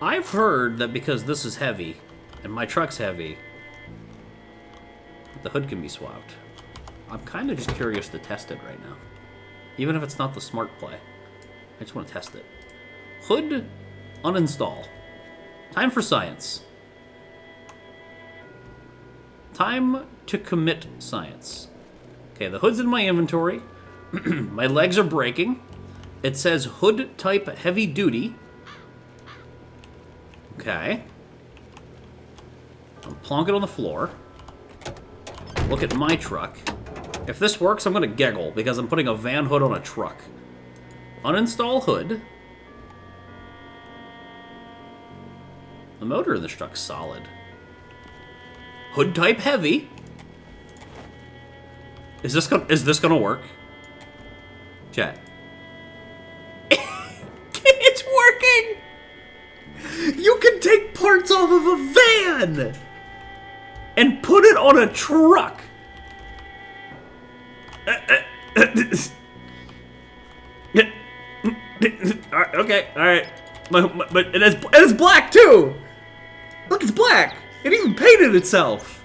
I've heard that because this is heavy, and my truck's heavy, the hood can be swapped. I'm kind of just curious to test it right now. Even if it's not the smart play. I just want to test it. Hood, uninstall. Time for science. Time to commit science. Okay, the hood's in my inventory. My legs are breaking. It says hood type heavy duty. Okay. I'll plonk it on the floor. Look at my truck. If this works, I'm gonna giggle because I'm putting a van hood on a truck. Uninstall hood. The motor in this truck's solid. Hood type heavy. Is this gonna work? Chat. It's working! You can take parts off of a van and put it on a truck. Okay, alright. But it's black too! Look, it's black! It even painted itself!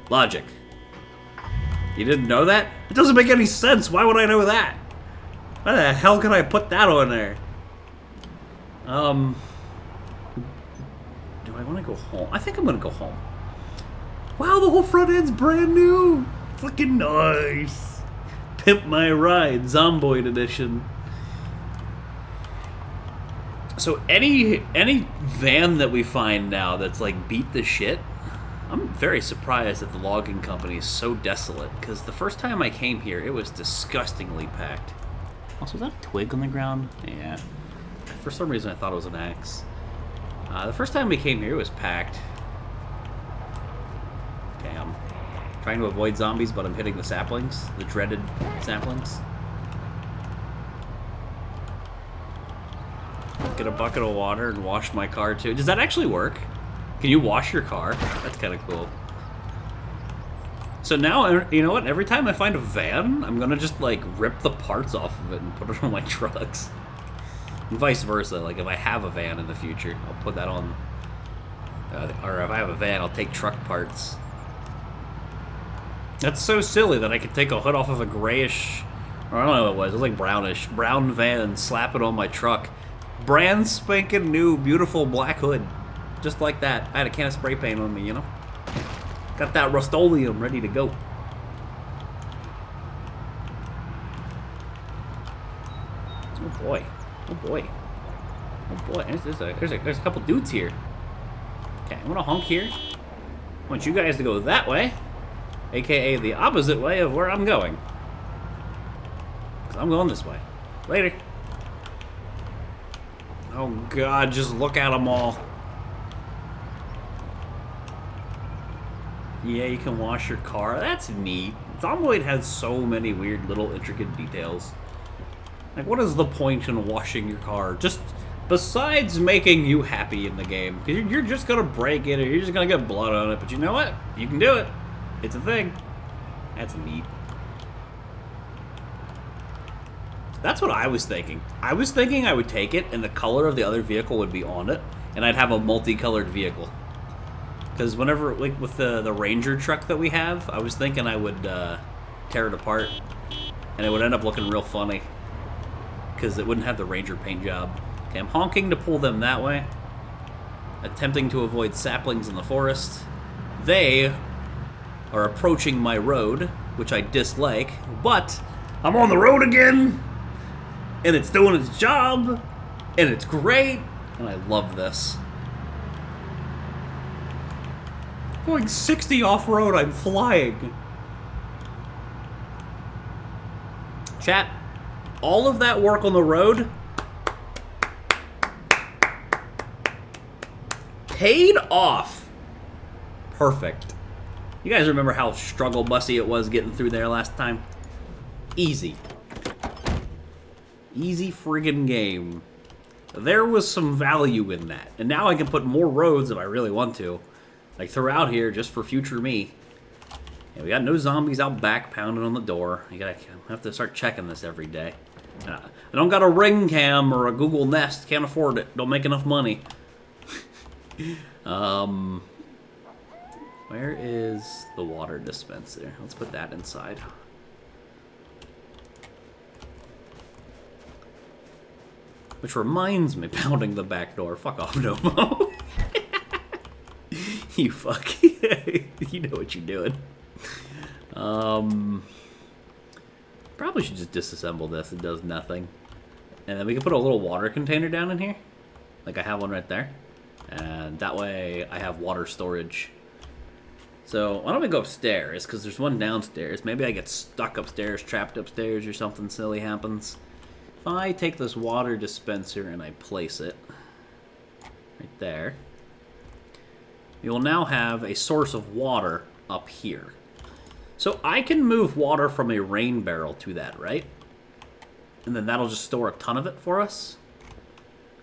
Logic. You didn't know that? It doesn't make any sense. Why would I know that? Why the hell can I put that on there? Do I want to go home? I think I'm going to go home. Wow, the whole front end's brand new. Fucking nice. Pimp my ride, Zomboid edition. So any van that we find now that's like beat the shit, I'm very surprised that the logging company is so desolate, because the first time I came here, it was disgustingly packed. Also, is that a twig on the ground? Yeah. For some reason, I thought it was an axe. The first time we came here, it was packed. Okay, I'm trying to avoid zombies, but I'm hitting the saplings, the dreaded saplings. Get a bucket of water and wash my car, too. Does that actually work? Can you wash your car? That's kind of cool. So now, you know what? Every time I find a van, I'm gonna just, like, rip the parts off of it and put it on my trucks. And vice versa. Like, if I have a van in the future, I'll put that on... or if I have a van, I'll take truck parts. That's so silly that I could take a hood off of a grayish... Or I don't know what it was. It was like brownish. Brown van, slap it on my truck. Brand spanking new, beautiful black hood. Just like that. I had a can of spray paint on me, you know? Got that Rust-Oleum ready to go. Oh boy. Oh boy. Oh boy. There's a couple dudes here. Okay, I'm gonna honk here. I want you guys to go that way. AKA the opposite way of where I'm going. 'Cause I'm going this way. Later. Oh god, just look at them all. Yeah, you can wash your car. That's neat. Zomboid has so many weird little intricate details. Like, what is the point in washing your car? Just besides making you happy in the game. Because you're just going to break it or you're just going to get blood on it. But you know what? You can do it. It's a thing. That's neat. That's what I was thinking. I was thinking I would take it and the color of the other vehicle would be on it. And I'd have a multicolored vehicle. Because whenever, like with the Ranger truck that we have, I was thinking I would tear it apart. And it would end up looking real funny. Because it wouldn't have the Ranger paint job. Okay, I'm honking to pull them that way. Attempting to avoid saplings in the forest. They are approaching my road, which I dislike. But I'm on the road again! And it's doing its job! And it's great! And I love this. Going 60 off-road, I'm flying. Chat, all of that work on the road paid off. Perfect. You guys remember how struggle bussy it was getting through there last time? Easy. Easy friggin' game. There was some value in that. And now I can put more roads if I really want to. Like throughout here, just for future me. Yeah, we got no zombies out back pounding on the door. I have to start checking this every day. I don't got a Ring Cam or a Google Nest. Can't afford it. Don't make enough money. Where is the water dispenser? Let's put that inside. Which reminds me, pounding the back door. Fuck off, Nomo. You fuck. You know what you're doing. Probably should just disassemble this. It does nothing. And then we can put a little water container down in here. Like I have one right there. And that way I have water storage. So why don't we go upstairs? Because there's one downstairs. Maybe I get stuck upstairs, trapped upstairs, or something silly happens. If I take this water dispenser and I place it right there, we will now have a source of water up here. So I can move water from a rain barrel to that, right? And then that'll just store a ton of it for us.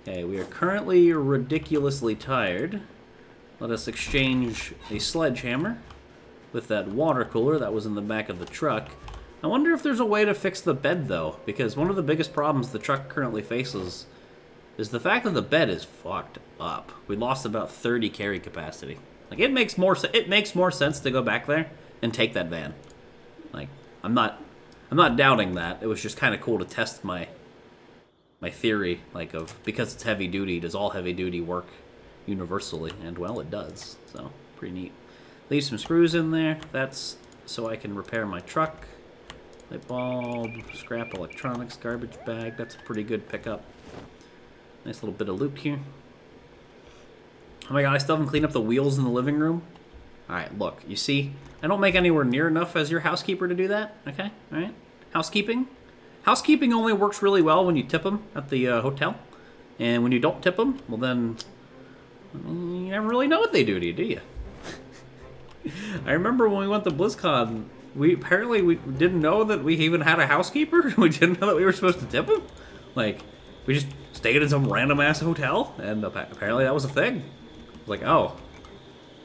Okay, we are currently ridiculously tired. Let us exchange a sledgehammer with that water cooler that was in the back of the truck. I wonder if there's a way to fix the bed, though, because one of the biggest problems the truck currently faces is the fact that the bed is fucked up. We lost about 30 carry capacity. Like, it makes more sense to go back there and take that van. Like, I'm not doubting that. It was just kind of cool to test my theory, like, of because it's heavy duty, does all heavy duty work universally? And well, it does. So pretty neat. Leave some screws in there. That's so I can repair my truck. Light bulb, scrap electronics, garbage bag. That's a pretty good pickup. Nice little bit of loot here. Oh my god, I still haven't cleaned up the wheels in the living room. Alright, look, you see, I don't make anywhere near enough as your housekeeper to do that. Okay, alright. Housekeeping. Housekeeping only works really well when you tip them at the hotel. And when you don't tip them, well then, you never really know what they do to you, do you? I remember when we went to BlizzCon, we didn't know that we even had a housekeeper. We didn't know that we were supposed to tip him. Like, we just stayed in some random ass hotel, and apparently that was a thing. Like, oh,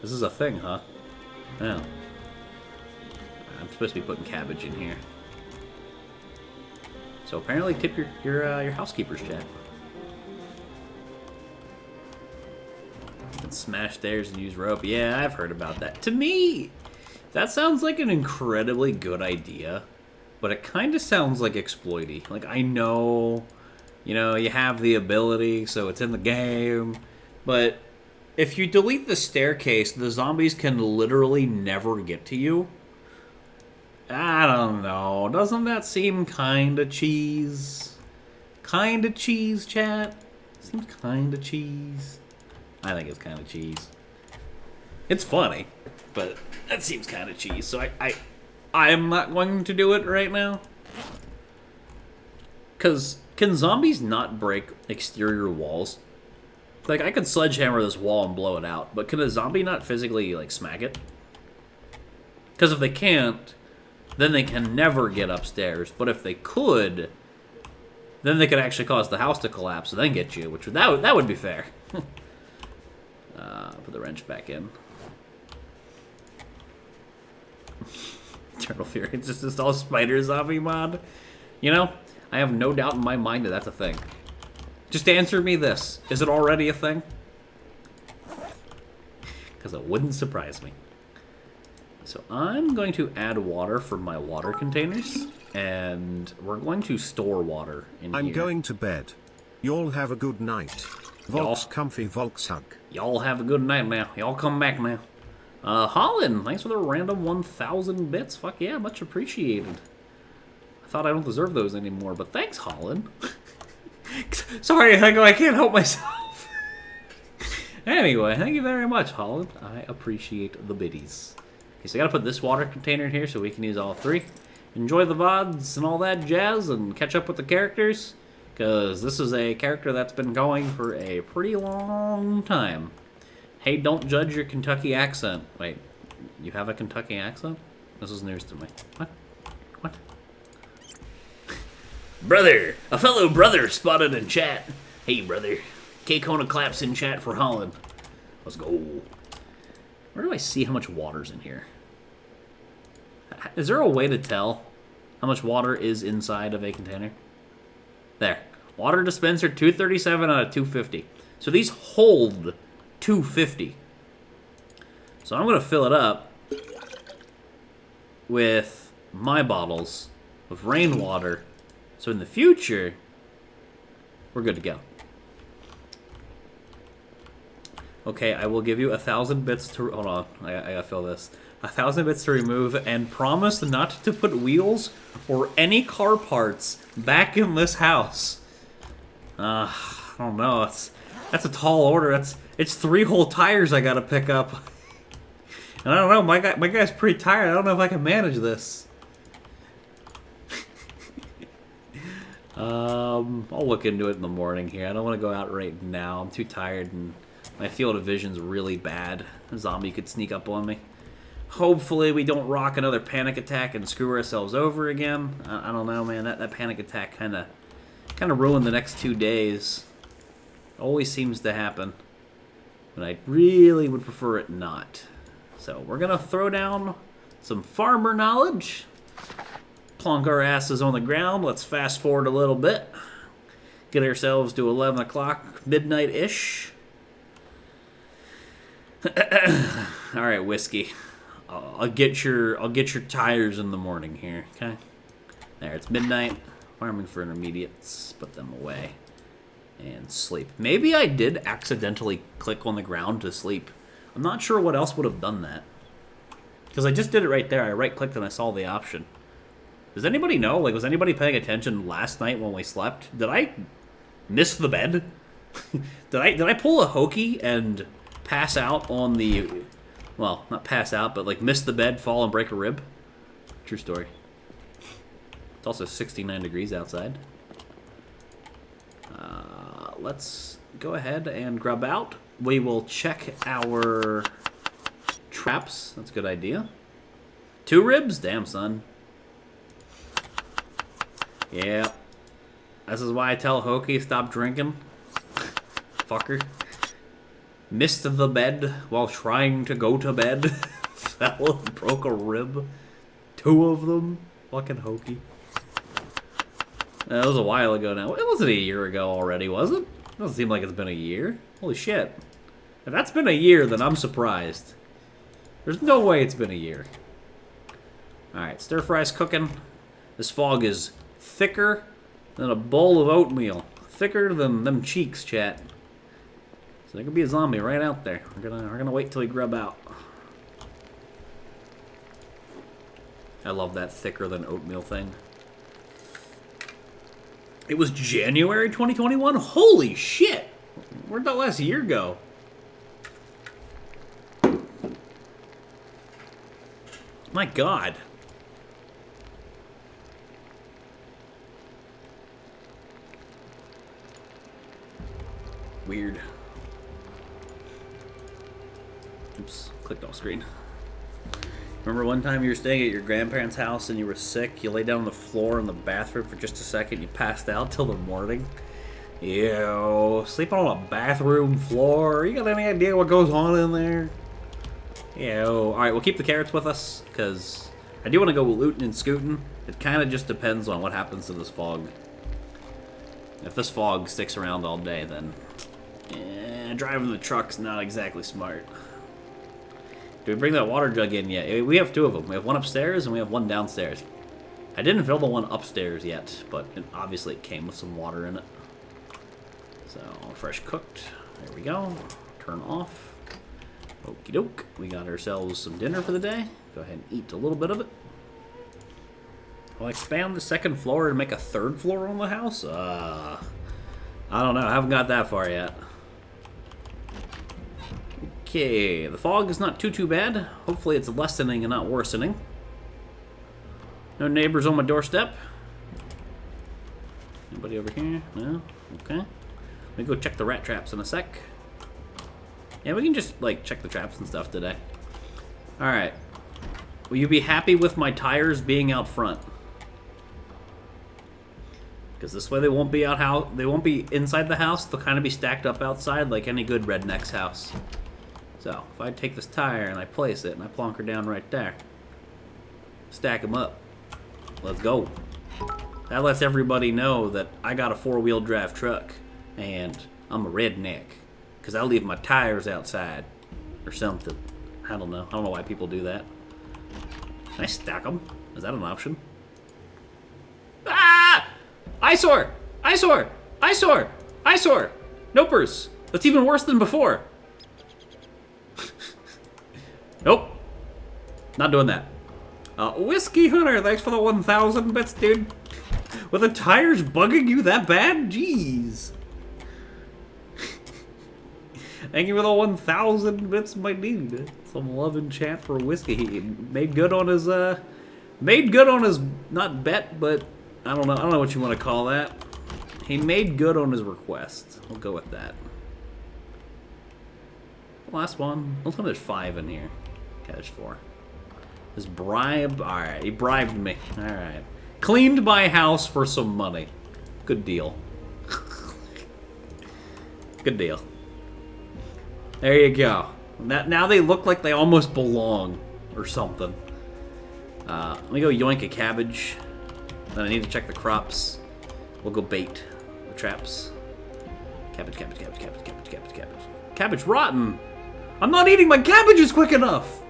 this is a thing, huh? Yeah. I'm supposed to be putting cabbage in here. So apparently, tip your housekeepers, Jack. And smash stairs and use rope. Yeah, I've heard about that. To me, that sounds like an incredibly good idea, but it kind of sounds like exploity. Like, I know, you know, you have the ability, so it's in the game, but if you delete the staircase, the zombies can literally never get to you. I don't know. Doesn't that seem kind of cheese? Kind of cheese, chat? Seems kind of cheese. I think it's kind of cheese. It's funny, but that seems kind of cheese. So I'm not going to do it right now. Because can zombies not break exterior walls? Like, I could sledgehammer this wall and blow it out, but can a zombie not physically, like, smack it? Because if they can't, then they can never get upstairs. But if they could, then they could actually cause the house to collapse and then get you, which that would be fair. Put the wrench back in. Eternal Fury. It's just install spider zombie mod. You know, I have no doubt in my mind that that's a thing. Just answer me this. Is it already a thing? Because it wouldn't surprise me. So I'm going to add water for my water containers. And we're going to store water in here. I'm going to bed. Y'all have a good night. Volks comfy Volks hug. Y'all have a good night now. Y'all come back now. Holland, thanks for the random 1,000 bits. Fuck yeah, much appreciated. I thought I don't deserve those anymore, but thanks, Holland. Sorry, I can't help myself. Anyway, thank you very much, Holland. I appreciate the biddies. Okay, so I gotta put this water container in here so we can use all three. Enjoy the VODs and all that jazz and catch up with the characters. Because this is a character that's been going for a pretty long time. Hey, don't judge your Kentucky accent. Wait, you have a Kentucky accent? This is news to me. What? What? Brother! A fellow brother spotted in chat. Hey, brother. K-Kona claps in chat for Holland. Let's go. Where do I see how much water's in here? Is there a way to tell how much water is inside of a container? There. Water dispenser, 237 out of 250. So these hold 250. So I'm going to fill it up with my bottles of rainwater. So in the future, we're good to go. Okay, I will give you 1,000 bits to... Hold on, I gotta fill this. 1,000 bits to remove, and promise not to put wheels or any car parts back in this house. I don't know. That's a tall order. It's 3 whole tires I gotta pick up. And I don't know. My guy's pretty tired. I don't know if I can manage this. I'll look into it in the morning here. I don't want to go out right now. I'm too tired, and my field of vision's really bad. A zombie could sneak up on me. Hopefully we don't rock another panic attack and screw ourselves over again. I don't know, man. That panic attack kind of ruined the next 2 days. Always seems to happen. But I really would prefer it not. So we're going to throw down some farmer knowledge. Plonk our asses on the ground. Let's fast forward a little bit. Get ourselves to 11 o'clock, midnight-ish. Alright, whiskey. I'll get your tires in the morning here, okay? There, it's midnight. Farming for intermediates. Put them away. And sleep. Maybe I did accidentally click on the ground to sleep. I'm not sure what else would have done that. Because I just did it right there. I right-clicked and I saw the option. Does anybody know? Like, was anybody paying attention last night when we slept? Did I miss the bed? Did I pull a hokey and pass out on the... Well, not pass out, but like miss the bed, fall, and break a rib? True story. It's also 69 degrees outside. Let's go ahead and grub out. We will check our traps. That's a good idea. 2 ribs? Damn, son. Yeah. This is why I tell Hokey stop drinking. Fucker. Missed the bed while trying to go to bed. Fell and broke a rib. 2 of them. Fucking Hokey. That was a while ago now. It wasn't a year ago already, was it? Doesn't seem like it's been a year. Holy shit. If that's been a year, then I'm surprised. There's no way it's been a year. Alright, stir fry's cooking. This fog is thicker than a bowl of oatmeal. Thicker than them cheeks, chat. So there could be a zombie right out there. We're gonna wait till he grub out. I love that thicker than oatmeal thing. It was January 2021? Holy shit! Where'd that last year go? My god. Weird. Oops, clicked off screen. Remember one time you were staying at your grandparents' house and you were sick? You lay down on the floor in the bathroom for just a second, you passed out till the morning? Ew, sleeping on a bathroom floor? You got any idea what goes on in there? Ew. Alright, we'll keep the carrots with us, because I do want to go looting and scooting. It kind of just depends on what happens to this fog. If this fog sticks around all day, then driving the truck's not exactly smart. Did we bring that water jug in yet? We have 2 of them. We have 1 upstairs and we have 1 downstairs. I didn't fill the 1 upstairs yet, but obviously it came with some water in it. So, fresh cooked. There we go. Turn off. Okie doke. We got ourselves some dinner for the day. Go ahead and eat a little bit of it. I'll expand the 2nd floor and make a 3rd floor on the house? I don't know. I haven't got that far yet. Okay, the fog is not too bad. Hopefully it's lessening and not worsening. No neighbors on my doorstep. Anybody over here? No? Okay. Let me go check the rat traps in a sec. Yeah, we can just, like, check the traps and stuff today. Alright. Will you be happy with my tires being out front? Because this way they won't be they won't be inside the house. They'll kind of be stacked up outside like any good redneck's house. So, if I take this tire and I place it and I plonk her down right there. Stack them up. Let's go. That lets everybody know that I got a 4-wheel drive truck and I'm a redneck because I leave my tires outside or something. I don't know. I don't know why people do that. Can I stack them? Is that an option? Ah! Eyesore! Eyesore! Eyesore! Eyesore! Nopers! That's even worse than before. Nope. Not doing that. Whiskey Hunter, thanks for the 1,000 bits, dude. Were the tires bugging you that bad? Jeez. Thank you for the 1,000 bits, my dude. Some love and chat for Whiskey. He made good on his, not bet, but I don't know what you want to call that. He made good on his request. We'll go with that. Last one. Looks like there's 5 in here. Okay, there's 4. His bribe. Alright, he bribed me. Alright. Cleaned my house for some money. Good deal. Good deal. There you go. Now they look like they almost belong. Or something. Let me go yoink a cabbage. Then I need to check the crops. We'll go bait the traps. Cabbage, cabbage, cabbage, cabbage, cabbage, cabbage, cabbage. Cabbage rotten! I'm not eating my cabbages quick enough!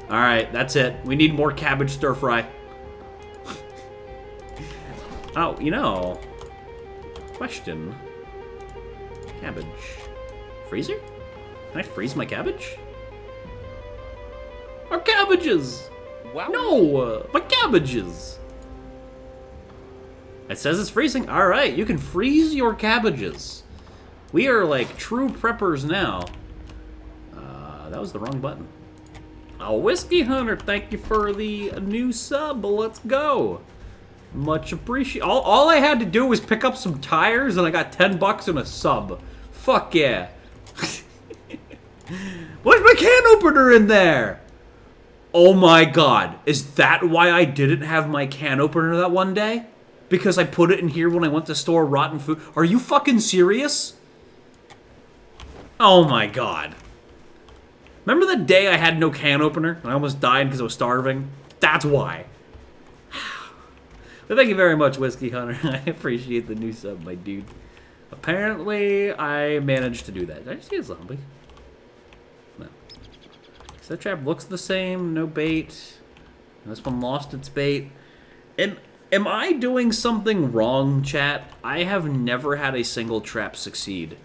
Alright, that's it. We need more cabbage stir fry. Oh, you know. Question. Cabbage. Freezer? Can I freeze my cabbage? Our cabbages! Wow. No! My cabbages! It says it's freezing. Alright, you can freeze your cabbages. We are like true preppers now. That was the wrong button. Oh, Whiskey Hunter, thank you for the new sub. Let's go. Much appreciated. All I had to do was pick up some tires and I got 10 bucks and a sub. Fuck yeah. What's my can opener in there? Oh my god. Is that why I didn't have my can opener that one day? Because I put it in here when I went to store rotten food? Are you fucking serious? Oh my god. Remember the day I had no can opener and I almost died because I was starving? That's why. But thank you very much, Whiskey Hunter. I appreciate the new sub, my dude. Apparently, I managed to do that. Did I just see a zombie? No. So that trap looks the same. No bait. And this one lost its bait. And am I doing something wrong, chat? I have never had a single trap succeed.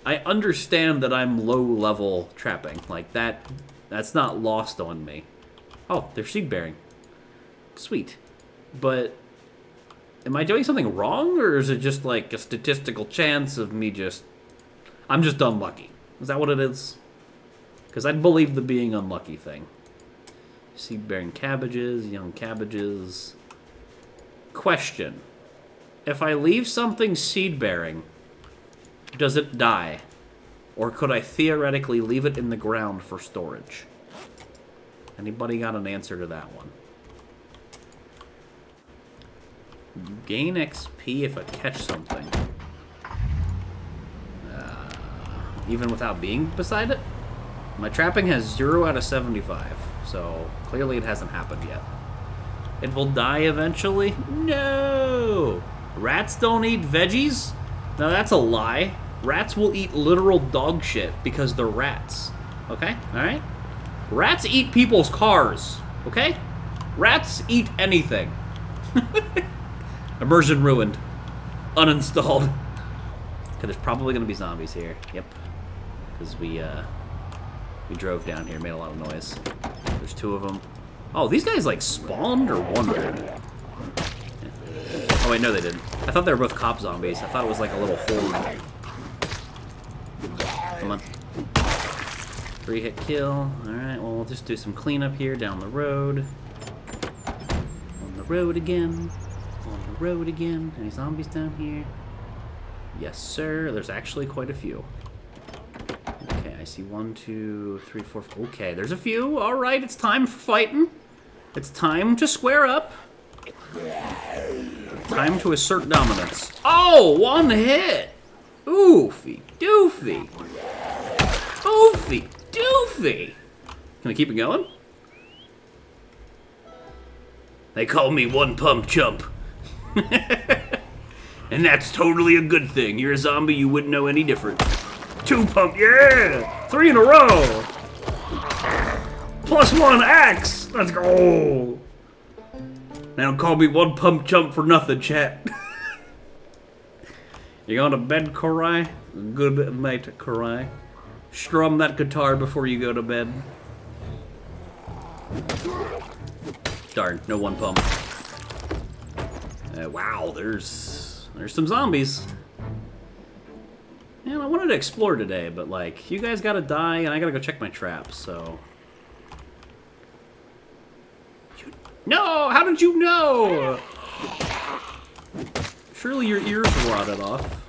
I understand that I'm low-level trapping. Like, that's not lost on me. Oh, they're seed-bearing. Sweet. But, am I doing something wrong, or is it just, like, a statistical chance of me just... I'm just unlucky. Is that what it is? Because I'd believe the being unlucky thing. Seed-bearing cabbages, young cabbages. Question. If I leave something seed-bearing... does it die? Or could I theoretically leave it in the ground for storage? Anybody got an answer to that one? Gain XP if I catch something. Even without being beside it? My trapping has 0 out of 75, so clearly it hasn't happened yet. It will die eventually? No! Rats don't eat veggies? Now that's a lie. Rats will eat literal dog shit because they're rats. Okay? Alright? Rats eat people's cars. Okay? Rats eat anything. Immersion ruined. Uninstalled. Okay, there's probably gonna be zombies here. Yep. Because we drove down here, made a lot of noise. There's 2 of them. Oh, these guys like spawned or wandered? Yeah. Oh wait, no they didn't. I thought they were both cop zombies. I thought it was like a little horde. Come on. 3-hit kill. Alright, well, we'll just do some cleanup here down the road. On the road again. On the road again. Any zombies down here? Yes, sir. There's actually quite a few. Okay, I see 1, 2, 3, 4. Okay, there's a few. Alright, it's time for fighting. It's time to square up. Time to assert dominance. Oh, 1 hit! Oofy doofy. Oofy doofy. Can we keep it going? They call me one pump chump. And that's totally a good thing. You're a zombie, you wouldn't know any different. 2 pump, yeah! 3 in a row! +1 axe! Let's go! They don't call me one pump chump for nothing, chat. You going to bed, Korai? Good night, Korai. Strum that guitar before you go to bed. Darn, no one pump. Wow, there's some zombies. Man, I wanted to explore today, but like, you guys gotta die, and I gotta go check my traps, so... No! How did you know? Surely your ears rotted off.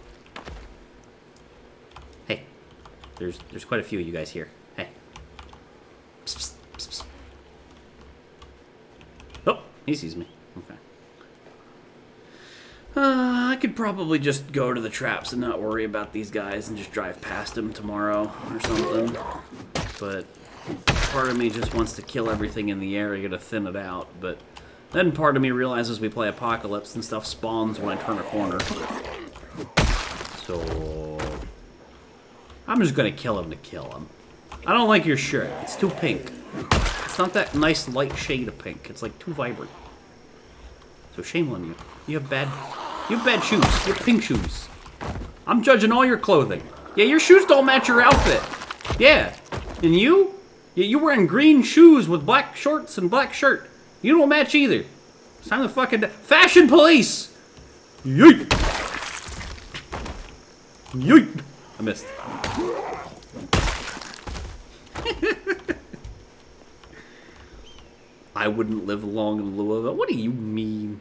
Hey, there's quite a few of you guys here. Hey. Psst, psst, psst, psst. Oh, he sees me. Okay. I could probably just go to the traps and not worry about these guys and just drive past them tomorrow or something. But part of me just wants to kill everything in the area to thin it out. But then part of me realizes we play Apocalypse and stuff spawns when I turn a corner. So I'm just gonna kill him to kill him. I don't like your shirt. It's too pink. It's not that nice light shade of pink. It's like too vibrant. So shame on you. You have bad shoes. You have pink shoes. I'm judging all your clothing. Yeah, your shoes don't match your outfit. Yeah. And you? Yeah, you're wearing green shoes with black shorts and black shirt. You don't match either. It's time to fucking... Fashion police! Yeet! Yeet! I missed. I wouldn't live long in Louisville. What do you mean?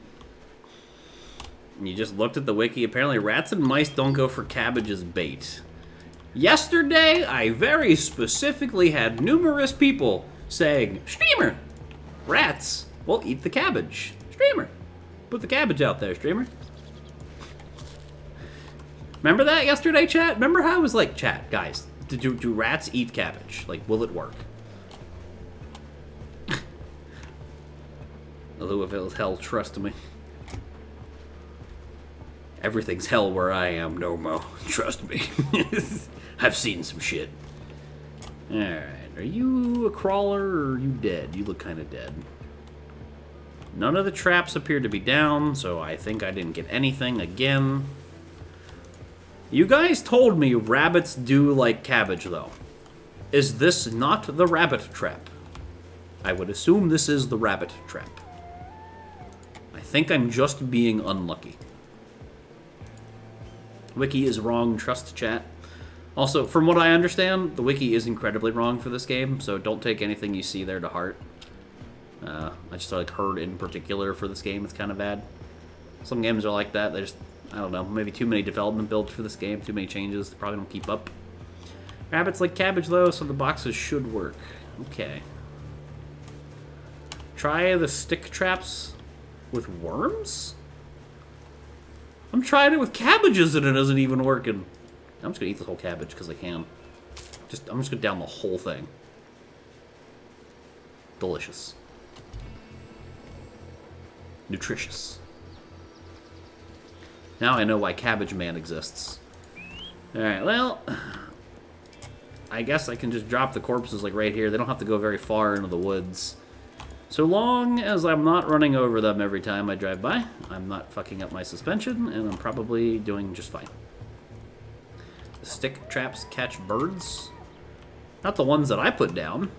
You just looked at the wiki. Apparently rats and mice don't go for cabbage as bait. Yesterday, I very specifically had numerous people saying, Streamer, rats will eat the cabbage. Streamer, put the cabbage out there, Streamer. Remember that yesterday, chat? Remember how I was like, chat, guys, do rats eat cabbage? Like, will it work? Louisville's hell, trust me. Everything's hell where I am, Nomo. Trust me. I've seen some shit. Alright, are you a crawler or are you dead? You look kind of dead. None of the traps appear to be down, so I think I didn't get anything again. You guys told me rabbits do like cabbage, though. Is this not the rabbit trap? I would assume this is the rabbit trap. I think I'm just being unlucky. Wiki is wrong, trust chat. Also, from what I understand, the wiki is incredibly wrong for this game, so don't take anything you see there to heart. I just like heard in particular for this game, it's kind of bad. Some games are like that, they just, I don't know, maybe too many development builds for this game, too many changes, they probably don't keep up. Rabbits like cabbage though, so the boxes should work. Okay. Try the stick traps with worms? I'm trying it with cabbages and it isn't even working. I'm just gonna eat the whole cabbage because I can. I'm just gonna down the whole thing. Delicious. Nutritious. Now I know why Cabbage Man exists. Alright, well, I guess I can just drop the corpses like right here. They don't have to go very far into the woods. So long as I'm not running over them every time I drive by, I'm not fucking up my suspension, and I'm probably doing just fine. The stick traps catch birds. Not the ones that I put down.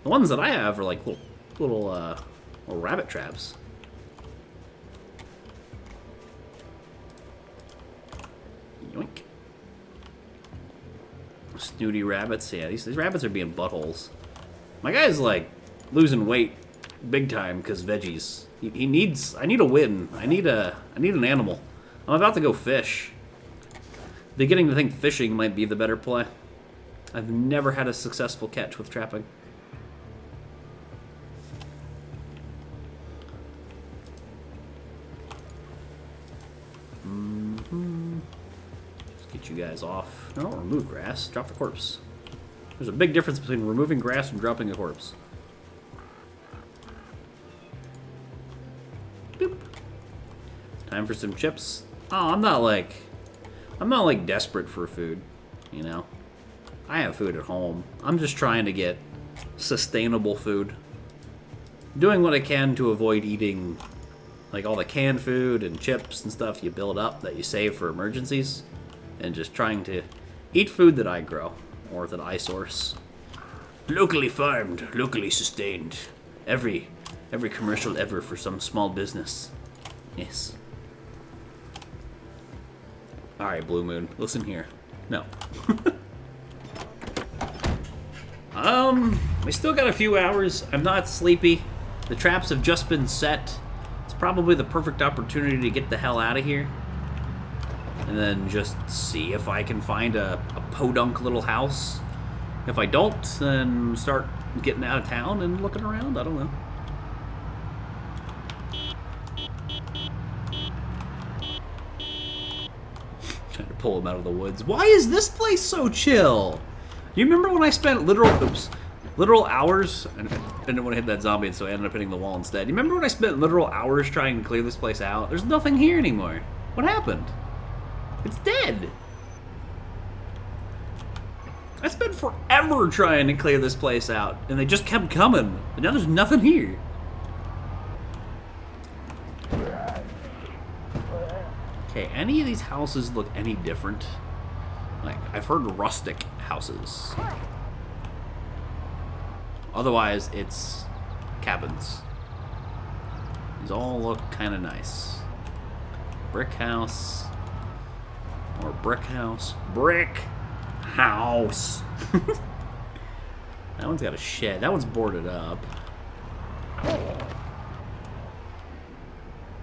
The ones that I have are like little rabbit traps. Yoink. Snooty rabbits. Yeah, these rabbits are being buttholes. My guy's like losing weight big time because veggies. He needs. I need a win. I need an animal. I'm about to go fish. Beginning to think fishing might be the better play. I've never had a successful catch with trapping. Let's get you guys off. No, remove grass. Drop the corpse. There's a big difference between removing grass and dropping a corpse. Time for some chips. Oh, I'm not like desperate for food, you know. I have food at home. I'm just trying to get sustainable food. Doing what I can to avoid eating like all the canned food and chips and stuff you build up that you save for emergencies, and just trying to eat food that I grow or that I source. Locally farmed, locally sustained. Every commercial ever for some small business. Yes. Alright, Blue Moon, listen here. No. We still got a few hours. I'm not sleepy. The traps have just been set. It's probably the perfect opportunity to get the hell out of here. And then just see if I can find a podunk little house. If I don't, then start getting out of town and looking around. I don't know. Trying to pull him out of the woods. Why is this place so chill? You remember when I spent literal hours, and I didn't want to hit that zombie, so I ended up hitting the wall instead. You remember when I spent literal hours trying to clear this place out? There's nothing here anymore. What happened? It's dead. I spent forever trying to clear this place out, and they just kept coming. And now there's nothing here. Okay, any of these houses look any different? Like, I've heard rustic houses. Otherwise, it's cabins. These all look kind of nice. Brick house. Or brick house. Brick house. That one's got a shed. That one's boarded up.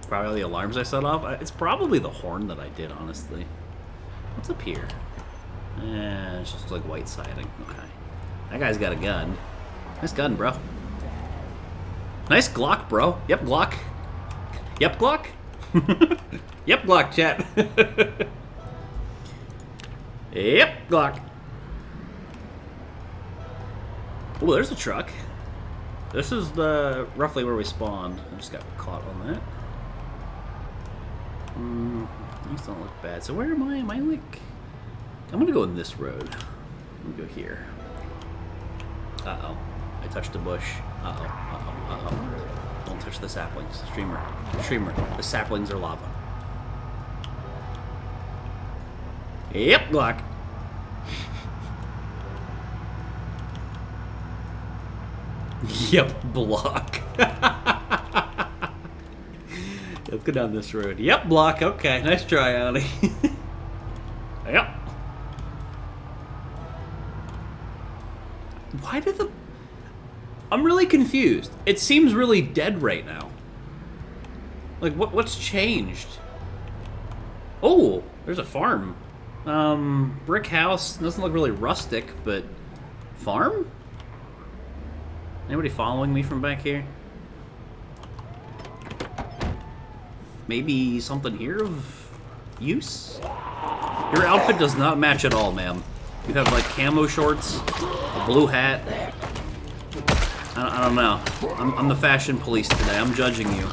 Probably all the alarms I set off. It's probably the horn that I did, honestly. What's up here? It's just like white siding. Okay. That guy's got a gun. Nice gun, bro. Nice Glock, bro. Yep, Glock. Yep, Glock. Yep, Glock, chat. Yep, Glock. Oh, there's a truck. This is roughly where we spawned. I just got caught on that. These don't look bad. So where am I? Am I like... I'm gonna go in this road. I'm gonna go here. Uh-oh. I touched a bush. Uh-oh. Uh-oh. Uh-oh. Don't touch the saplings. Streamer. Streamer. The saplings are lava. Yep, Glock. Yep, block. Let's go down this road. Yep, block. Okay, nice try, Ollie. Yep. Why did the... I'm really confused. It seems really dead right now. Like, what's changed? Oh, there's a farm. Brick house. Doesn't look really rustic, but... Farm? Anybody following me from back here? Maybe something here of use? Your outfit does not match at all, ma'am. You have, like, camo shorts, a blue hat. I don't know. I'm the fashion police today. I'm judging you.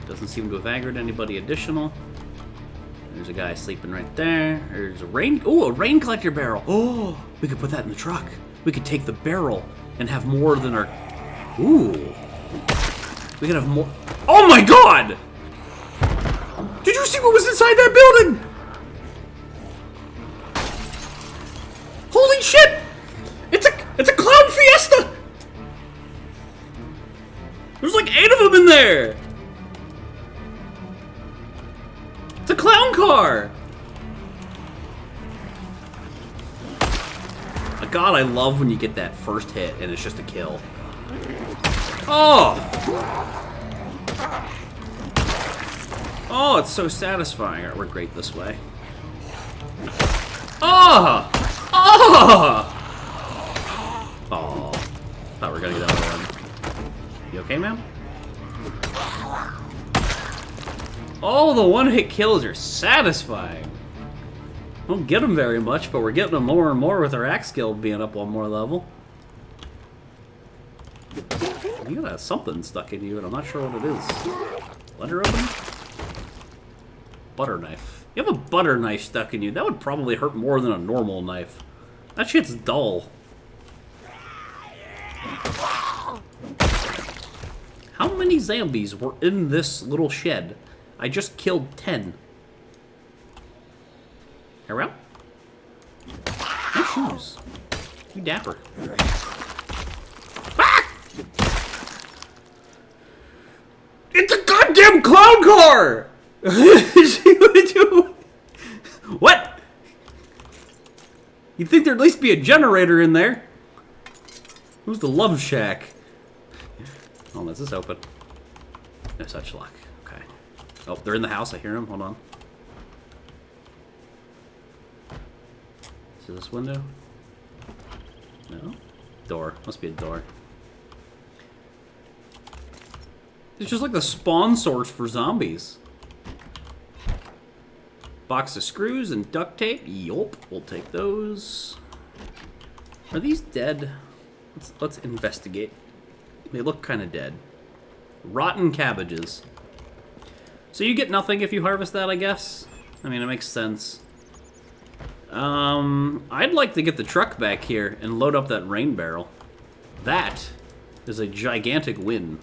Doesn't seem to have aggroed anybody additional. There's a guy sleeping right there. There's a rain... Oh, a rain collector barrel. Oh, we could put that in the truck. We could take the barrel and have more than our... Ooh. We could have more... Oh my god! Did you see what was inside that building? Holy shit! It's a clown fiesta! There's like 8 of them in there! It's a clown car! God, I love when you get that first hit and it's just a kill. Oh! Oh, it's so satisfying. Alright, we're great this way. Oh! Oh! Oh. Thought we were gonna get another one. You okay, ma'am? Oh, the one-hit kills are satisfying. Don't get them very much, but we're getting them more and more with our axe skill being up one more level. You got something stuck in you, and I'm not sure what it is. Letter open? Butter knife. You have a butter knife stuck in you. That would probably hurt more than a normal knife. That shit's dull. How many zombies were in this little shed? I just killed 10. Around? No shoes. You dapper. Ah! It's a goddamn clown car! What? You'd think there'd at least be a generator in there. Who's the love shack? Oh, is this open? No such luck. Okay. Oh, they're in the house. I hear them. Hold on. Is this window? No? Door. Must be a door. It's just like the spawn source for zombies. Box of screws and duct tape. Yup. We'll take those. Are these dead? Let's investigate. They look kind of dead. Rotten cabbages. So you get nothing if you harvest that, I guess? I mean, it makes sense. I'd like to get the truck back here and load up that rain barrel. That is a gigantic win.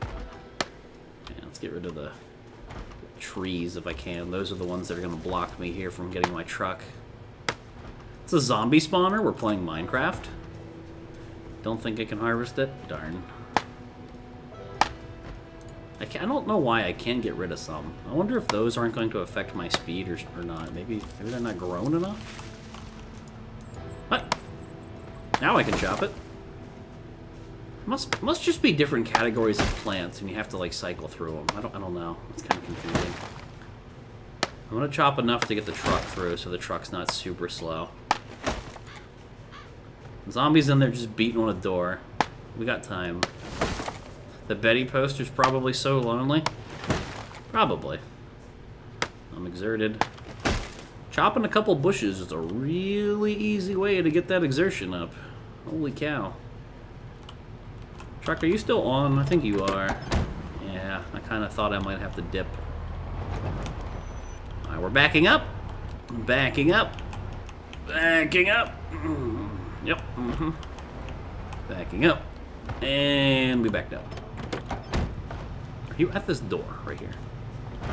Yeah, let's get rid of the trees if I can. Those are the ones that are going to block me here from getting my truck. It's a zombie spawner. We're playing Minecraft. Don't think I can harvest it? Darn. I don't know why I can get rid of some. I wonder if those aren't going to affect my speed or not. Maybe they're not grown enough? What? Now I can chop it. Must just be different categories of plants, and you have to like cycle through them. I don't know. It's kind of confusing. I'm gonna chop enough to get the truck through, so the truck's not super slow. Zombies in there just beating on a door. We got time. The Betty poster's probably so lonely. Probably. I'm exerted. Chopping a couple bushes is a really easy way to get that exertion up. Holy cow. Truck, are you still on? I think you are. Yeah, I kind of thought I might have to dip. Alright, we're backing up. Backing up. Backing up. Yep. Backing up. And we backed up. Are you at this door right here?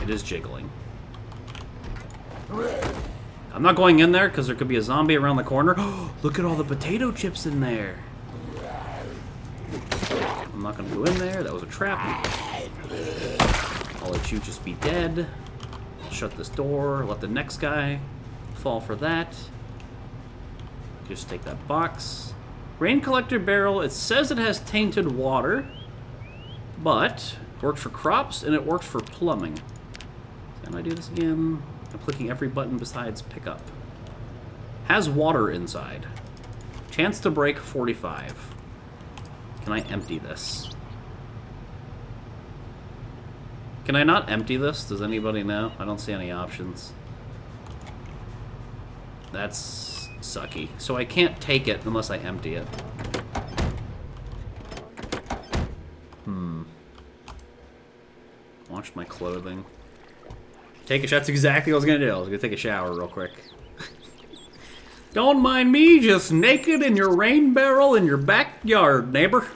It is jiggling. I'm not going in there because there could be a zombie around the corner. Look at all the potato chips in there. I'm not going to go in there. That was a trap. I'll let you just be dead. Shut this door. Let the next guy fall for that. Just take that box. Rain collector barrel. It says it has tainted water, but it works for crops and it works for plumbing. Can I do this again? I'm clicking every button besides pickup. Has water inside. Chance to break 45. Can I empty this? Can I not empty this? Does anybody know? I don't see any options. That's sucky. So I can't take it unless I empty it. Wash my clothing. Take a shower. That's exactly what I was going to do. I was going to take a shower real quick. Don't mind me, just naked in your rain barrel in your backyard, neighbor.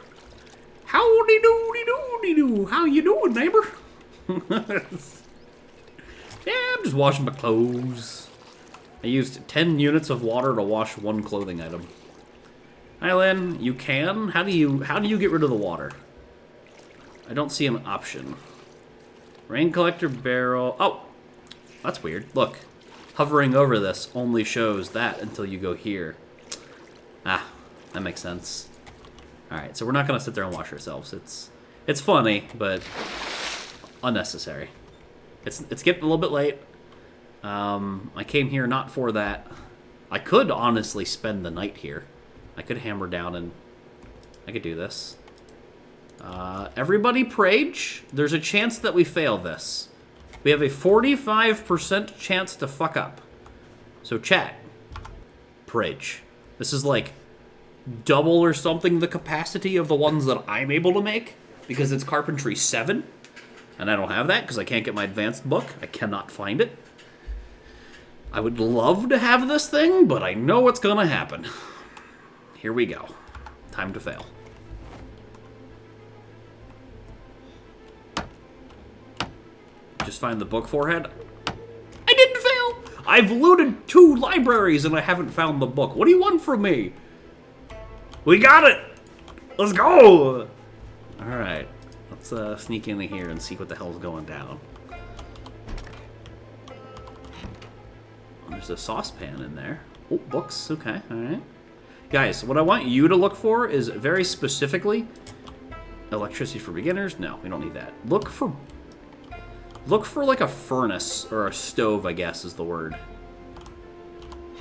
Howdy-doody-doody-doo. How you doing, neighbor? Yeah, I'm just washing my clothes. I used 10 units of water to wash one clothing item. Hi, Lynn. You can? How do you get rid of the water? I don't see an option. Rain collector barrel. Oh, that's weird. Look, hovering over this only shows that until you go here. Ah, that makes sense. All right, so we're not gonna sit there and wash ourselves. It's funny, but unnecessary. It's getting a little bit late. I came here not for that. I could honestly spend the night here. I could hammer down and I could do this. Everybody prage. There's a chance that we fail this. We have a 45% chance to fuck up. So chat, prage. This is like double or something the capacity of the ones that I'm able to make, because it's Carpentry 7, and I don't have that because I can't get my advanced book. I cannot find it. I would love to have this thing, but I know what's gonna happen. Here we go. Time to fail. Just find the book forehead. I didn't fail! I've looted 2 libraries and I haven't found the book. What do you want from me? We got it! Let's go! Alright. Let's sneak in here and see what the hell's going down. There's a saucepan in there. Oh, books. Okay, alright. Guys, what I want you to look for is very specifically... Electricity for beginners? No, we don't need that. Look for like a furnace, or a stove, I guess is the word.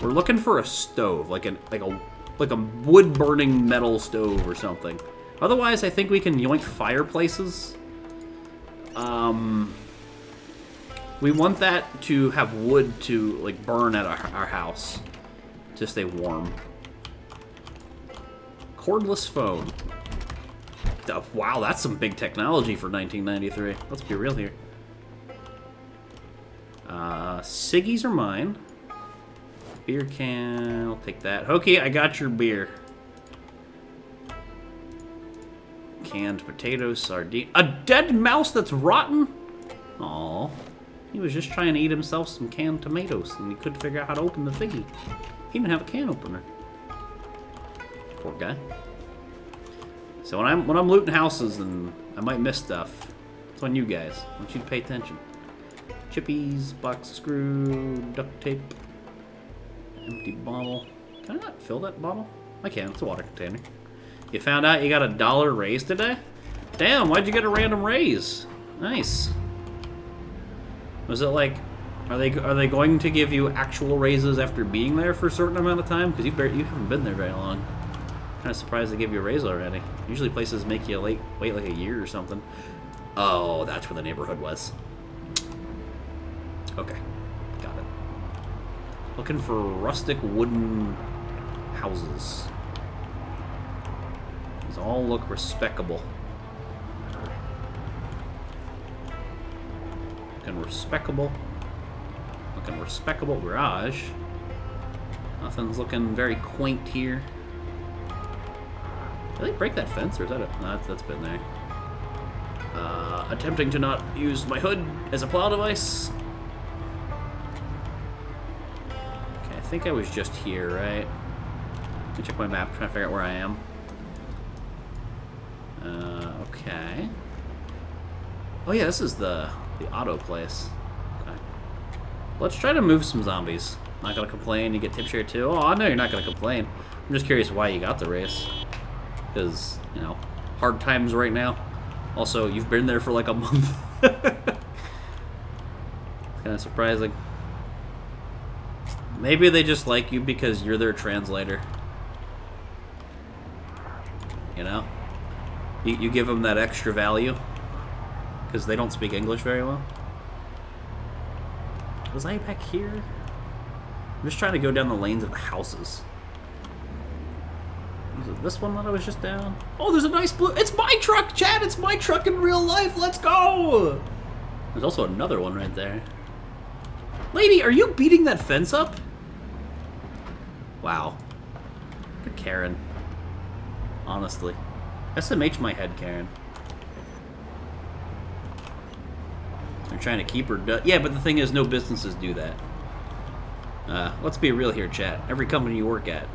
We're looking for a stove, like a wood-burning metal stove or something. Otherwise, I think we can yoink fireplaces. We want that to have wood to like burn at our house to stay warm. Cordless phone. Wow, that's some big technology for 1993. Let's be real here. Siggies are mine. Beer can, I'll take that. Okay, I got your beer. Canned potatoes, sardine. A dead mouse that's rotten? Aw. He was just trying to eat himself some canned tomatoes, and he couldn't figure out how to open the thingy. He didn't have a can opener. Poor guy. So when I'm looting houses and I might miss stuff, it's on you guys. I want you to pay attention. Chippies, box screw, duct tape, empty bottle. Can I not fill that bottle? I can. It's a water container. You found out you got a $1 raise today? Damn, why'd you get a random raise? Nice. Was it like, are they going to give you actual raises after being there for a certain amount of time? Because you haven't been there very long. Kind of surprised they give you a raise already. Usually places make you wait like a year or something. Oh, that's where the neighborhood was. Okay, got it. Looking for rustic wooden houses. These all look respectable. Looking respectable. Looking respectable garage. Nothing's looking very quaint here. Did they break that fence, or is that a... No, that's been there. Attempting to not use my hood as a plow device. Okay, I think I was just here, right? Let me check my map, trying to figure out where I am. Okay. Oh yeah, this is the auto place. Okay. Let's try to move some zombies. Not gonna complain, you get tip share too. Oh, I know you're not gonna complain. I'm just curious why you got the race. Because, you know, hard times right now. Also, you've been there for like a month. It's kind of surprising. Maybe they just like you because you're their translator. You know? You give them that extra value. Because they don't speak English very well. Was I back here? I'm just trying to go down the lanes of the houses. Was it this one that I was just down? Oh, there's a nice blue... It's my truck, Chad! It's my truck in real life! Let's go! There's also another one right there. Lady, are you beating that fence up? Wow. Good Karen. Honestly. SMH my head, Karen. They're trying to keep her... Yeah, but the thing is, no businesses do that. Let's be real here, chat. Every company you work at,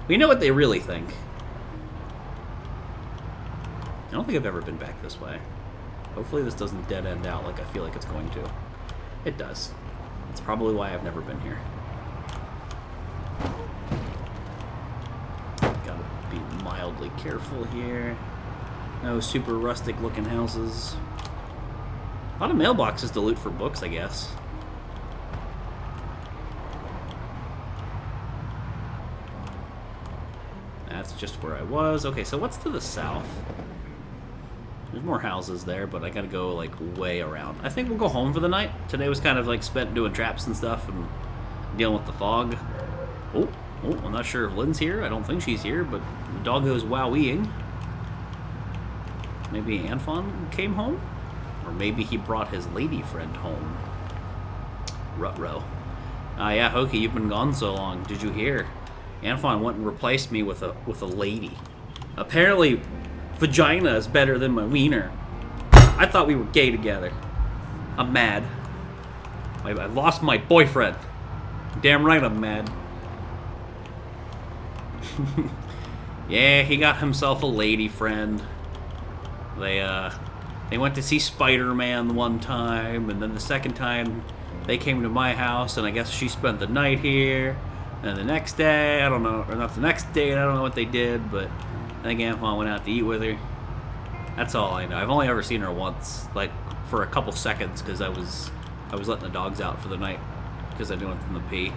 we know what they really think. I don't think I've ever been back this way. Hopefully this doesn't dead end out like I feel like it's going to. It does. That's probably why I've never been here. Gotta be mildly careful here. No super rustic looking houses. A lot of mailboxes to loot for books, I guess. That's just where I was. Okay, so what's to the south? There's more houses there, but I gotta go, like, way around. I think we'll go home for the night. Today was kind of, like, spent doing traps and stuff and dealing with the fog. Oh, Oh, I'm not sure if Lynn's here. I don't think she's here, but the doggo's wowing. Maybe Anfon came home? Or maybe he brought his lady friend home. Rutrow. Yeah, Hokie, you've been gone so long. Did you hear? Anfon went and replaced me with a lady. Apparently, vagina is better than my wiener. I thought we were gay together. I'm mad. I lost my boyfriend. Damn right I'm mad. Yeah, he got himself a lady friend. They went to see Spider-Man one time, and then the second time they came to my house, and I guess she spent the night here. And the next day, I don't know, or not the next day, I don't know what they did, but I think Anfon went out to eat with her. That's all I know. I've only ever seen her once, like for a couple seconds, because I was letting the dogs out for the night, because I knew them from the pee.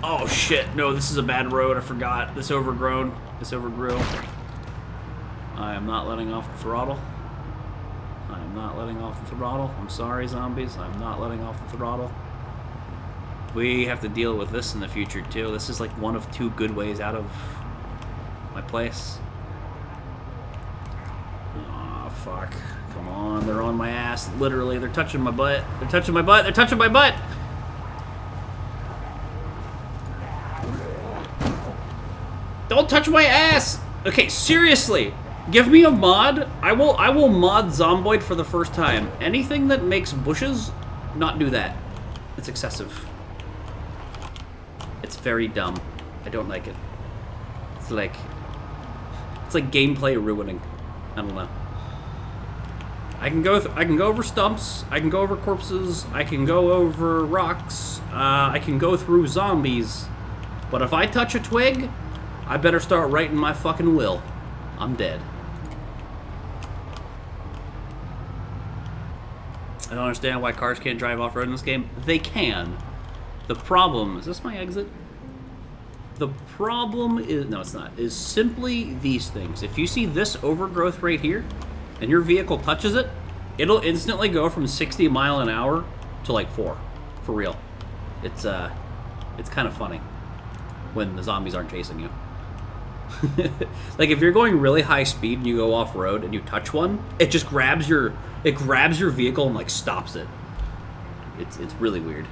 Oh shit! No, this is a bad road. I forgot. This overgrown. This overgrew. I am not letting off the throttle. I am not letting off the throttle. I'm sorry, zombies. I'm not letting off the throttle. We have to deal with this in the future too. This is like one of two good ways out of my place. Aw, fuck. Come on, they're on my ass. Literally, they're touching my butt. They're touching my butt. They're touching my butt! Don't touch my ass! Okay, seriously. Give me a mod. I will mod Zomboid for the first time. Anything that makes bushes, not do that. It's excessive. It's very dumb. I don't like it. It's like gameplay ruining. I don't know. I can go over stumps. I can go over corpses. I can go over rocks. I can go through zombies. But if I touch a twig, I better start writing my fucking will. I'm dead. I don't understand why cars can't drive off-road in this game. They can. The problem... Is this my exit? The problem is... No, it's not. Is simply these things. If you see this overgrowth right here, and your vehicle touches it, it'll instantly go from 60 mile an hour to like 4. For real. It's kind of funny when the zombies aren't chasing you. Like if you're going really high speed and you go off road and you touch one, it just grabs your vehicle and like stops it. It's really weird.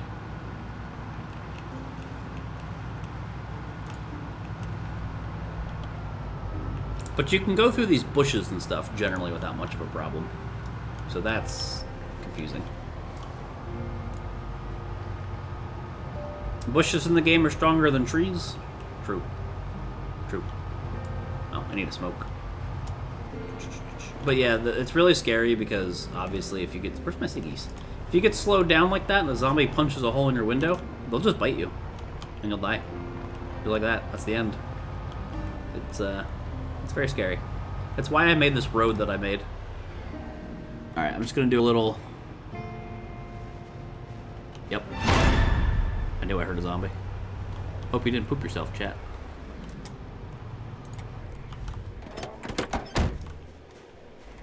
But you can go through these bushes and stuff generally without much of a problem. So that's confusing. Bushes in the game are stronger than trees? True. True. Oh, I need to smoke. But yeah, it's really scary because obviously if you get... Where's my ciggies? If you get slowed down like that and the zombie punches a hole in your window, they'll just bite you. And you'll die. You're like that. That's the end. It's very scary. That's why I made this road that I made. Alright, I'm just gonna do a little... Yep. I knew I heard a zombie. Hope you didn't poop yourself, chat.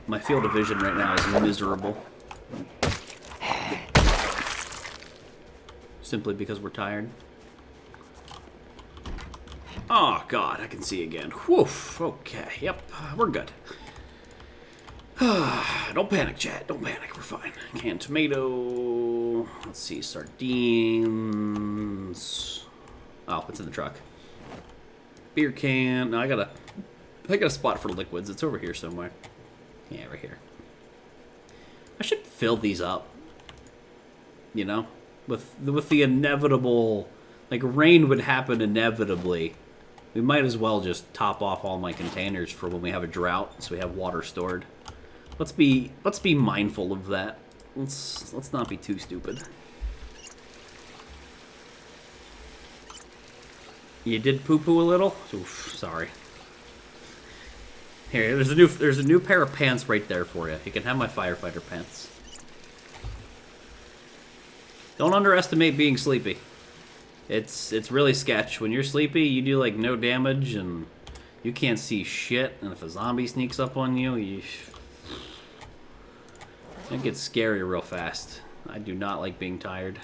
My field of vision right now is miserable. Simply because we're tired. Oh, God, I can see again. Whew, okay, yep, we're good. Don't panic, chat, don't panic, we're fine. Canned tomato, let's see, sardines. Oh, it's in the truck. Beer can, no, I got a spot for liquids, it's over here somewhere. Yeah, right here. I should fill these up. You know? With the inevitable... Like, rain would happen inevitably. We might as well just top off all my containers for when we have a drought, so we have water stored. Let's be mindful of that. Let's not be too stupid. You did poo-poo a little? Oof, sorry. Here, there's a new pair of pants right there for you. You can have my firefighter pants. Don't underestimate being sleepy. It's really sketch. When you're sleepy, you do like no damage and you can't see shit. And if a zombie sneaks up on you, it gets scary real fast. I do not like being tired.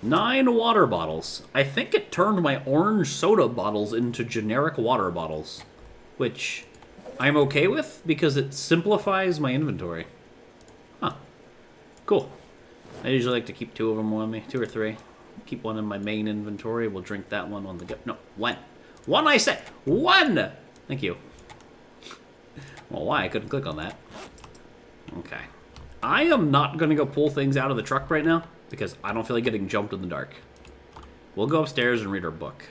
9 water bottles. I think it turned my orange soda bottles into generic water bottles, which I'm okay with because it simplifies my inventory. Huh. Cool. I usually like to keep 2 of them on me, 2 or 3. Keep one in my main inventory. We'll drink that one on the go. No, 1. 1, I said! 1! Thank you. Well, why? I couldn't click on that. Okay. I am not going to go pull things out of the truck right now because I don't feel like getting jumped in the dark. We'll go upstairs and read our book.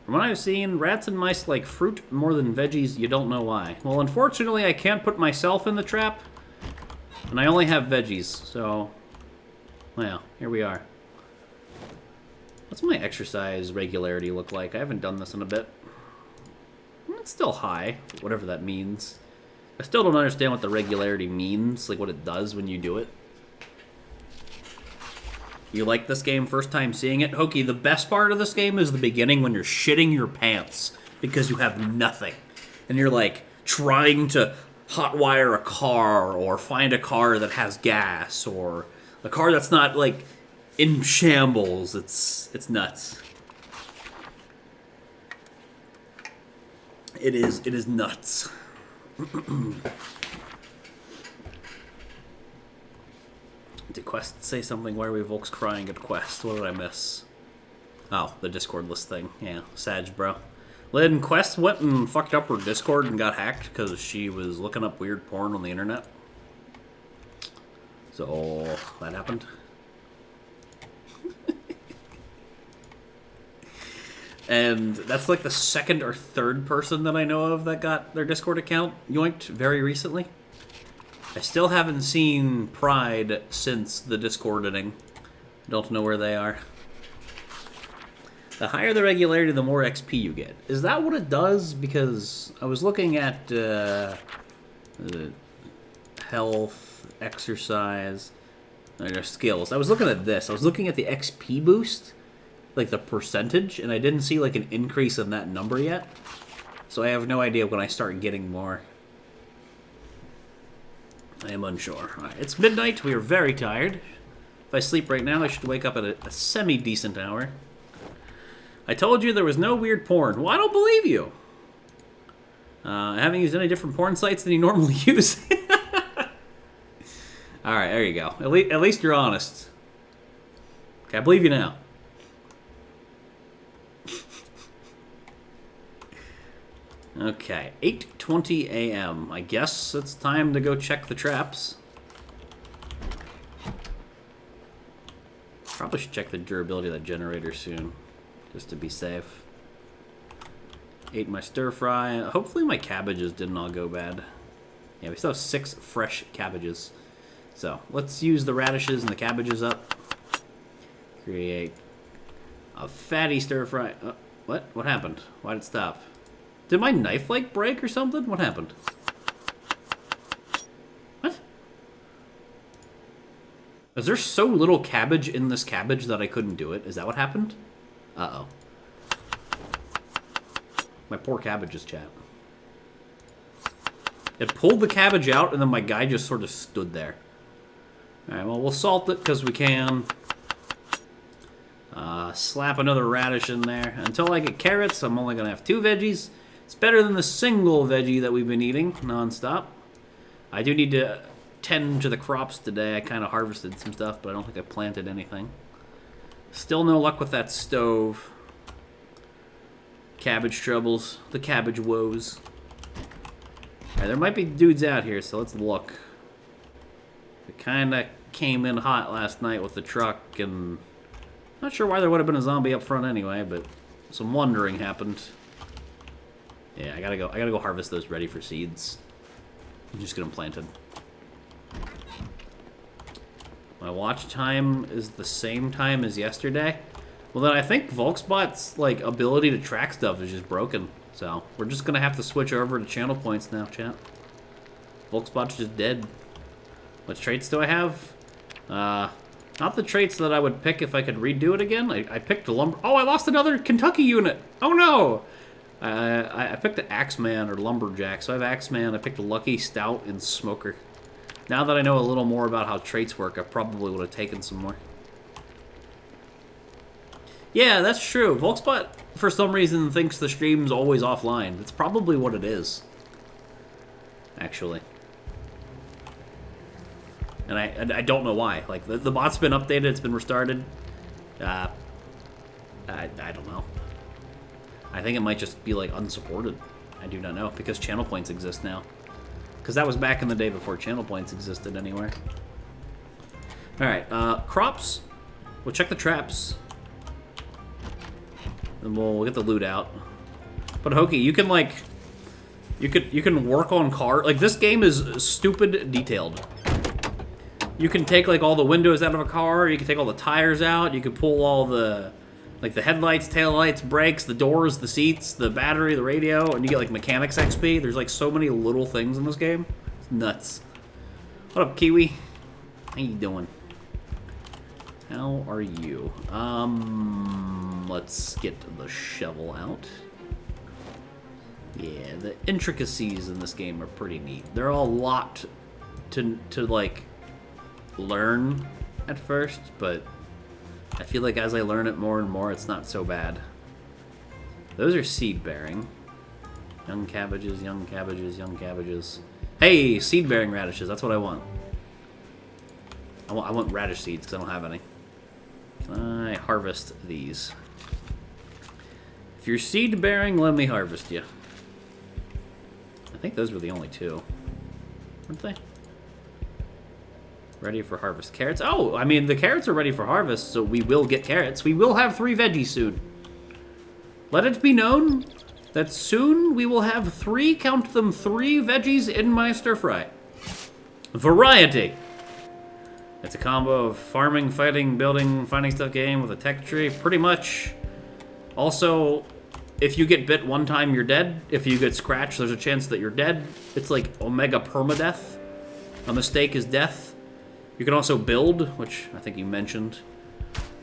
From what I've seen, rats and mice like fruit more than veggies. You don't know why. Well, unfortunately, I can't put myself in the trap, and I only have veggies, so... Well, here we are. What's my exercise regularity look like? I haven't done this in a bit. It's still high, whatever that means. I still don't understand what the regularity means, like what it does when you do it. You like this game first time seeing it? Hokey, the best part of this game is the beginning when you're shitting your pants because you have nothing. And you're like trying to hotwire a car or find a car that has gas or a car that's not like in shambles. It's nuts. It is nuts. Did Quest say something? Why are we Volks crying at Quest? What did I miss? Oh, the Discord list thing. Yeah, Sag, bro. Lynn, Quest went and fucked up her Discord and got hacked because she was looking up weird porn on the internet. So, that happened. And that's like the 2nd or 3rd person that I know of that got their Discord account yoinked very recently. I still haven't seen Pride since the Discorditing. Don't know where they are. The higher the regularity, the more XP you get. Is that what it does? Because I was looking at health, exercise, skills. I was looking at this. I was looking at the XP boost, like the percentage, and I didn't see like an increase in that number yet. So I have no idea when I start getting more. I am unsure. Alright, it's midnight. We are very tired. If I sleep right now, I should wake up at a semi-decent hour. I told you there was no weird porn. Well, I don't believe you. I haven't used any different porn sites than you normally use. Alright, there you go. At least you're honest. Okay, I believe you now. Okay, 8:20 a.m. I guess it's time to go check the traps. Probably should check the durability of that generator soon, just to be safe. Ate my stir fry. Hopefully my cabbages didn't all go bad. Yeah, we still have 6 fresh cabbages. So, let's use the radishes and the cabbages up. Create a fatty stir fry. What? What happened? Why did it stop? Did my knife, like, break or something? What happened? What? Is there so little cabbage in this cabbage that I couldn't do it? Is that what happened? Uh-oh. My poor cabbages, chat. It pulled the cabbage out, and then my guy just sort of stood there. Alright, well, we'll salt it because we can. Slap another radish in there. Until I get carrots, I'm only going to have 2 veggies. It's better than the single veggie that we've been eating non-stop. I do need to tend to the crops today. I kind of harvested some stuff, but I don't think I planted anything. Still no luck with that stove. Cabbage troubles. The cabbage woes. Alright, there might be dudes out here, so let's look. It kind of came in hot last night with the truck, and not sure why there would have been a zombie up front anyway, but some wandering happened. Yeah, I gotta go harvest those ready for seeds. I'm just get them planted. My watch time is the same time as yesterday. Well, then I think Volksbot's like ability to track stuff is just broken. So we're just gonna have to switch over to channel points now, chat. Volksbot's just dead. What traits do I have? Not the traits that I would pick if I could redo it again. I picked a lumber. Oh, I lost another Kentucky unit. Oh no! I picked the Axeman or Lumberjack. So I have Axeman. I picked a Lucky, Stout, and Smoker. Now that I know a little more about how traits work, I probably would have taken some more. Yeah, that's true. Volksbot, for some reason, thinks the stream's always offline. That's probably what it is. Actually. And I don't know why. Like, the bot's been updated, it's been restarted. I don't know. I think it might just be, like, unsupported. I do not know, because channel points exist now. Because that was back in the day before channel points existed anywhere. Alright, crops. We'll check the traps. And we'll get the loot out. But Hokie, you can, like... You can work on car. Like, this game is stupid detailed. You can take, like, all the windows out of a car. You can take all the tires out. You can pull all the... Like, the headlights, taillights, brakes, the doors, the seats, the battery, the radio, and you get, like, mechanics XP. There's, like, so many little things in this game. It's nuts. What up, Kiwi? How you doing? How are you? Let's get the shovel out. Yeah, the intricacies in this game are pretty neat. They're all locked to like, learn at first, but I feel like as I learn it more and more, it's not so bad. Those are seed-bearing. Young cabbages, young cabbages, young cabbages. Hey, seed-bearing radishes, that's what I want. I want radish seeds, because I don't have any. Can I harvest these? If you're seed-bearing, let me harvest you. I think those were the only two. Weren't they? Ready for harvest. Carrots? Oh, I mean, the carrots are ready for harvest, so we will get carrots. We will have 3 veggies soon. Let it be known that soon we will have 3, count them, 3 veggies in my stir-fry. Variety! It's a combo of farming, fighting, building, finding stuff game with a tech tree, pretty much. Also, if you get bit one time, you're dead. If you get scratched, there's a chance that you're dead. It's like Omega permadeath. A mistake is death. You can also build, which I think you mentioned.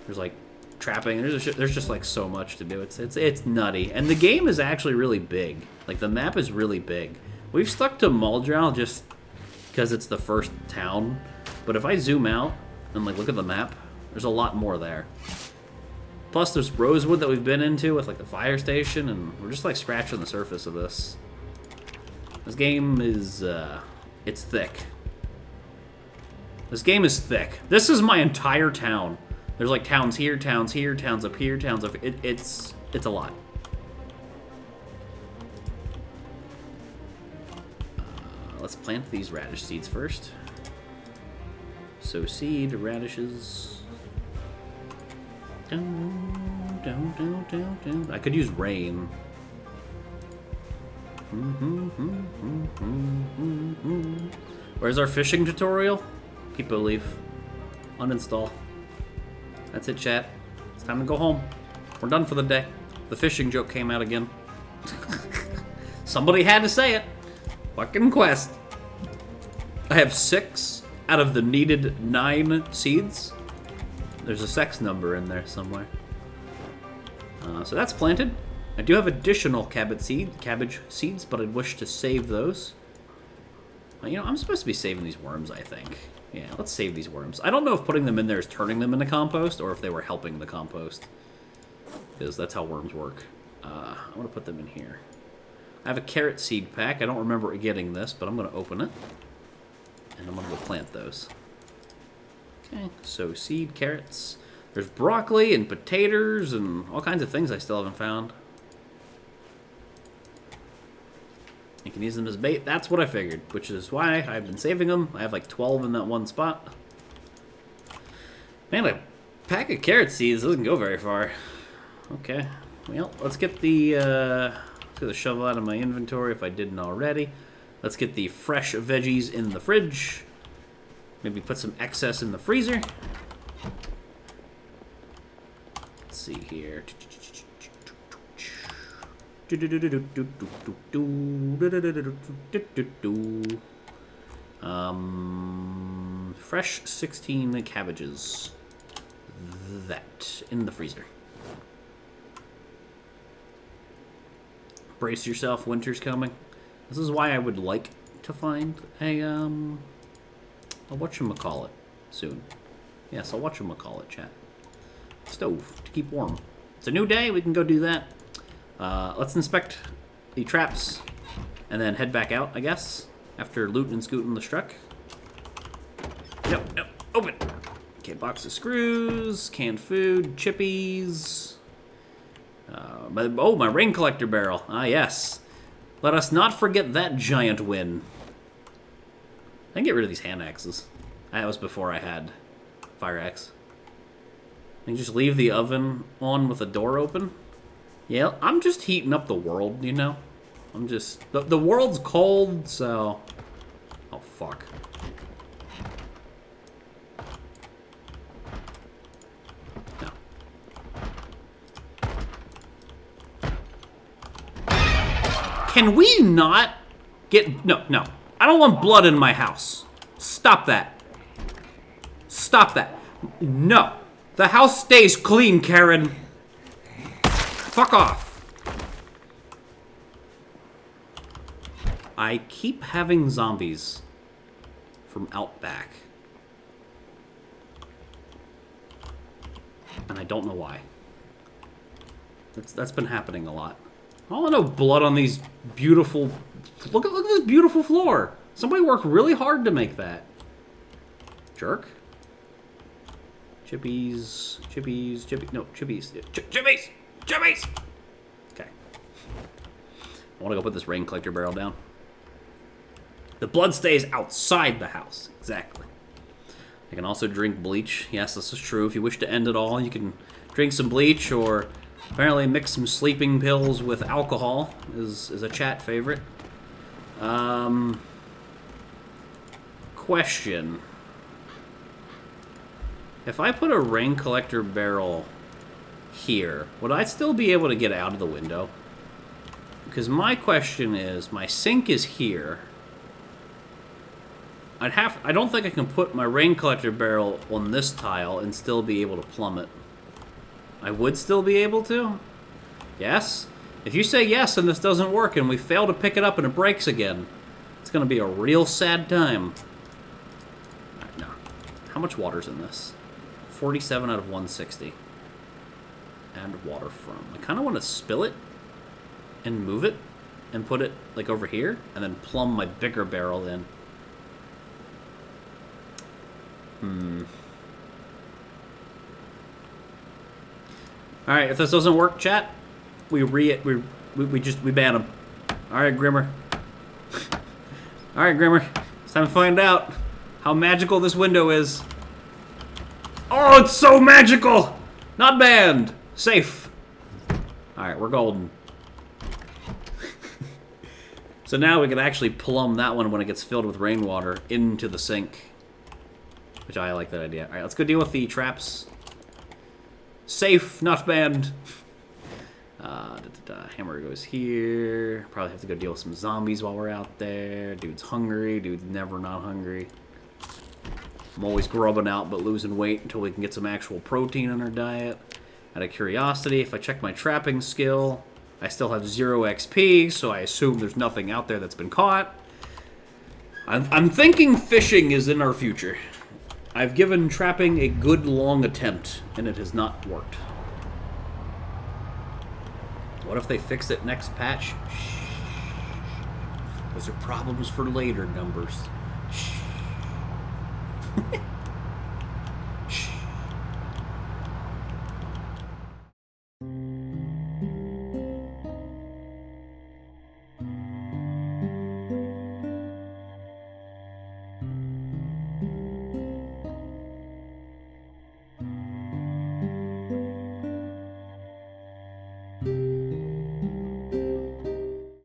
There's like trapping. There's just like so much to do. It's nutty, and the game is actually really big. Like the map is really big. We've stuck to Muldrow just because it's the first town. But if I zoom out and like look at the map, there's a lot more there. Plus there's Rosewood that we've been into with like the fire station, and we're just like scratching the surface of this. This game is, it's thick. This game is thick. This is my entire town. There's like towns here, towns here, towns up here, towns up here. It's a lot. Let's plant these radish seeds first. Sow seed, radishes. I could use rain. Where's our fishing tutorial? Keep a leaf. Uninstall. That's it, chat. It's time to go home. We're done for the day. The fishing joke came out again. Somebody had to say it. Fucking quest. I have 6 out of the needed 9 seeds. There's a sex number in there somewhere. So that's planted. I do have additional cabbage seeds, but I'd wish to save those. You know, I'm supposed to be saving these worms, I think. Yeah, let's save these worms. I don't know if putting them in there is turning them into compost, or if they were helping the compost. Because that's how worms work. I'm going to put them in here. I have a carrot seed pack. I don't remember getting this, but I'm going to open it. And I'm going to go plant those. Okay, so seed, carrots. There's broccoli and potatoes and all kinds of things I still haven't found. You can use them as bait. That's what I figured, which is why I've been saving them. I have like 12 in that one spot. Man, a pack of carrot seeds doesn't go very far. Okay, well, let's get the shovel out of my inventory if I didn't already. Let's get the fresh veggies in the fridge. Maybe put some excess in the freezer. Let's see here. Fresh 16 cabbages. That in the freezer. Brace yourself, winter's coming. This is why I would like to find a I'll whatchamacallit soon. Yes, I'll whatchamacallit, chat. Stove to keep warm. It's a new day, we can go do that. Let's inspect the traps and then head back out, I guess, after looting and scooting the truck. Nope, open. Okay, box of screws, canned food, chippies. My rain collector barrel. Ah, yes. Let us not forget that giant win. I can get rid of these hand axes. That was before I had fire axe. And just leave the oven on with the door open. Yeah, I'm just heating up the world, you know? I'm just... The world's cold, so... Oh, fuck. No. Can we not get... No. I don't want blood in my house. Stop that. Stop that. No. The house stays clean, Karen. Fuck off. I keep having zombies from out back. And I don't know why. That's been happening a lot. I don't want no blood on these beautiful... Look at this beautiful floor. Somebody worked really hard to make that. Jerk. Chippies. No, chippies. Chippies! Okay. I want to go put this rain collector barrel down. The blood stays outside the house. Exactly. I can also drink bleach. Yes, this is true. If you wish to end it all, you can drink some bleach, or apparently mix some sleeping pills with alcohol is a chat favorite. Question. If I put a rain collector barrel here, would I still be able to get out of the window? Because my question is, my sink is here. I don't think I can put my rain collector barrel on this tile and still be able to plumb it. I would still be able to? Yes? If you say yes and this doesn't work and we fail to pick it up and it breaks again, it's going to be a real sad time. Alright, now, how much water's in this? 47 out of 160. And water from. I kind of want to spill it and move it and put it like over here and then plumb my bigger barrel in. Alright, if this doesn't work, chat, we ban him. Alright, Grimmer. Alright, Grimmer. It's time to find out how magical this window is. Oh, it's so magical! Not banned. Safe. Alright, we're golden. So now we can actually plumb that one when it gets filled with rainwater into the sink. Which I like that idea. Alright, let's go deal with the traps. Safe, not banned. Hammer goes here. Probably have to go deal with some zombies while we're out there. Dude's hungry. Dude's never not hungry. I'm always grubbing out but losing weight until we can get some actual protein in our diet. Out of curiosity, if I check my trapping skill, I still have 0 XP, so I assume there's nothing out there that's been caught. I'm thinking fishing is in our future. I've given trapping a good long attempt, and it has not worked. What if they fix it next patch? Shh. Those are problems for later, numbers. Shh.